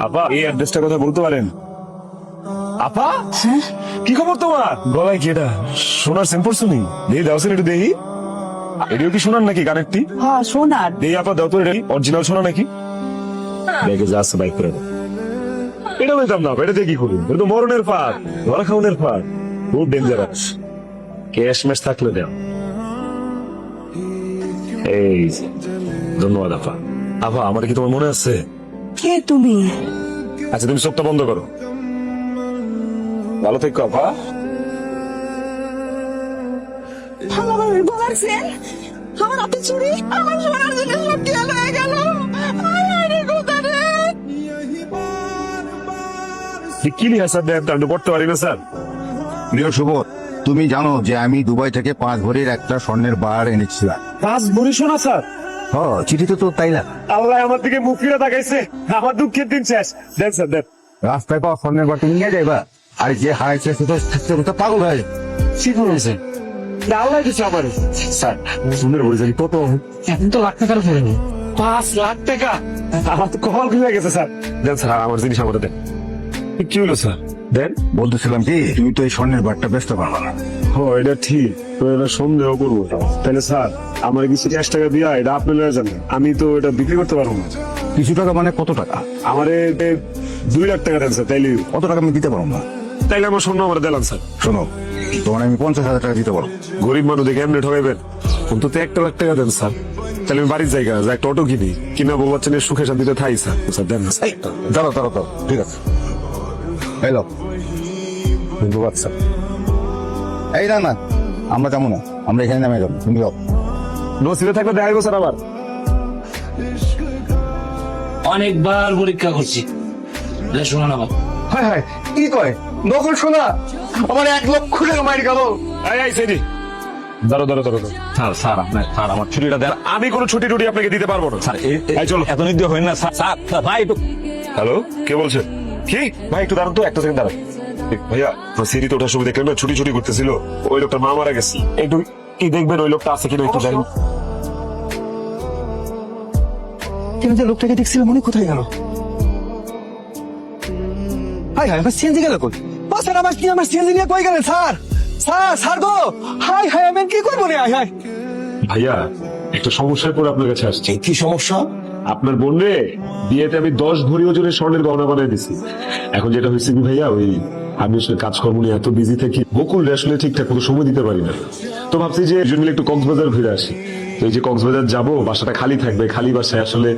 আপা এই অ্যাড্রেসটার কথা বলতে পারেন? আপা কি খবর তোমার? গলায় কি এটা সোনার সেম্পল শুনি দিয়ে দাও একটু দেখি। এটিও কি শোনার নাকি কানেরটি? হ্যাঁ সোনার। দেই আপা দাও তো, এটা অরিজিনাল শোনা নাকি? দেখে যা আছে বাইক করে দাও। এটা বলতাম না, এটা দিয়ে কি করবো? এটা তো মরণের ফাঁদ, ধরা খাওয়ানোর ফাঁদ, খুব ডেঞ্জারাস। ক্যাশ ম্যাশ থাকলে দাও। এই যে, ধন্যবাদ আপা। আপা আমার কি তোমার মনে আছে? কে তুমি? আচ্ছা তুমি চোখটা বন্ধ করো। ভালো থেকো আপা। আমার গলার চেন, আমার হাতে চুড়ি, আমার সোনার জিনিস সব গেল হয়ে গেল। আরে কোথা রে? কি লিখা স্যার? আমি পড়তে পারি না স্যার। প্রিয় শুভ, তুমি জানো যে আমি দুবাই থেকে 5 ভরির একটা স্বর্ণের বার এনেছিলাম। 5 ভরি সোনা স্যার? চিঠিতে তো তাই না? আল্লাহ আমার দিকে মুখ ফিরে তাকাইছে, আমার দুঃখের দিন শেষ। দেন স্যার দেন। রাস্তায় পাওয়া স্বর্ণের বার তুমি নিয়ে যাইবা, আর যে হারাইছে সে তো থাকতে থাকতে পাগল হয়ে যাবে। কি করেছে? আল্লাহ কিছু আমার স্যার সোনার ভরি জানি কত? এখন তো লাখ টাকার উপরে। 5 লাখ টাকা? আমার তো কল খুলে গেছে স্যার। দেন স্যার আমার জিনিস আমাদের দেন। কি হলো স্যার? দেন। বলতেছিলাম কি, তুমি তো এই স্বর্ণের বারটা বেচতে পারবা না। ও এটা ঠিক, তো এটা সন্দেহ করবো। তাহলে স্যার আমার কিছু ক্যাশ টাকা দিয়া এটা আপনি লয়ে যান, আমি তো এটা বিক্রি করতে পারবো না। কিছু টাকা মানে কত টাকা? আমারে 2 লাখ টাকা দেন স্যার, তাইলে। কত টাকা আমি দিতে পারবো না। তাইলে আমার স্বর্ণ আমার দিলাম স্যার। শোনো, তোমার আমি 50,000 টাকা দিতে পারবো। গরিব মানুষ দেখে এমনি ঠকাইবেন, অন্তত 1 লাখ টাকা দেন স্যার। তাহলে আমি বাড়ির জায়গা যা একটা অটো কিনি, কিনা বউ বাচ্চা নিয়ে সুখে শান্তিতে থাই স্যার। স্যার দেন না স্যার। দাঁড়াও দাঁড়াও দাঁড়াও, ঠিক আছে। হ্যালো, ধন্যবাদ স্যার। এই না না, আমরা যাবো না, আমরা এখানে নামে যাবো, তুমি যাও। নসিবে থাকলে দেখা গেল স্যার আবার। অনেকবার পরীক্ষা করছি, শোনা না। হ্যাঁ হ্যাঁ, কি কয় নকল শোনা? আমার 1 লক্ষ টাকা মাইর গেল। এই সেদি দাঁড়ো দাঁড়ো দাঁড়ো। স্যার স্যার আপনার স্যার আমার ছুটিটা দেন। আমি কোনো ছুটি টুটি আপনাকে দিতে পারবো না স্যার এই চলো। এত নির্দয় হইন না স্যার। স্যার স্যার, ভাই একটু। হ্যালো, কে বলছেন? কি ভাই একটু দাঁড়ান তো, একটা সেকেন্ড দাঁড়ান। ভাইয়া সিঁড়িতে ওঠার সময় দেখলেন না ছুটি ছুটি করতেছিল, ওই লোকটা মা মারা গেছে। একটু কি দেখবেন ওই লোকটা আছে কিনা একটু দেখেন। তুমি যে লোকটাকে দেখছিলে মনে কোথায় গেল? হাই হাই, আমার সিএনজি গেল কই? ও স্যার, আমার সিএনজি নিয়ে কই গেলেন স্যার? স্যার স্যার গো, হাই হাই, আমি কি করবো রে? High high. ভাইয়া একটা সমস্যায় পড়ে আপনার কাছে আসছে। কি সমস্যা? আপনার বোনরে বিয়েতে আমি 10 ভরি ওজনের স্বর্ণের গহনা বানিয়ে দিছি। এখন যেটা হয়েছে কি ভাইয়া, ওই আমি আসলে কাজকর্ম নিয়ে এত বিজি থাকি, বকুলরে আসলে ঠিকঠাক কোনো সময় দিতে পারি না। তো ভাবছি যে দুজন মিলে একটু কক্সবাজার ঘুরে আসি। তো এই যে কক্সবাজার যাবো, বাসাটা খালি থাকবে, খালি বাসায় আসলে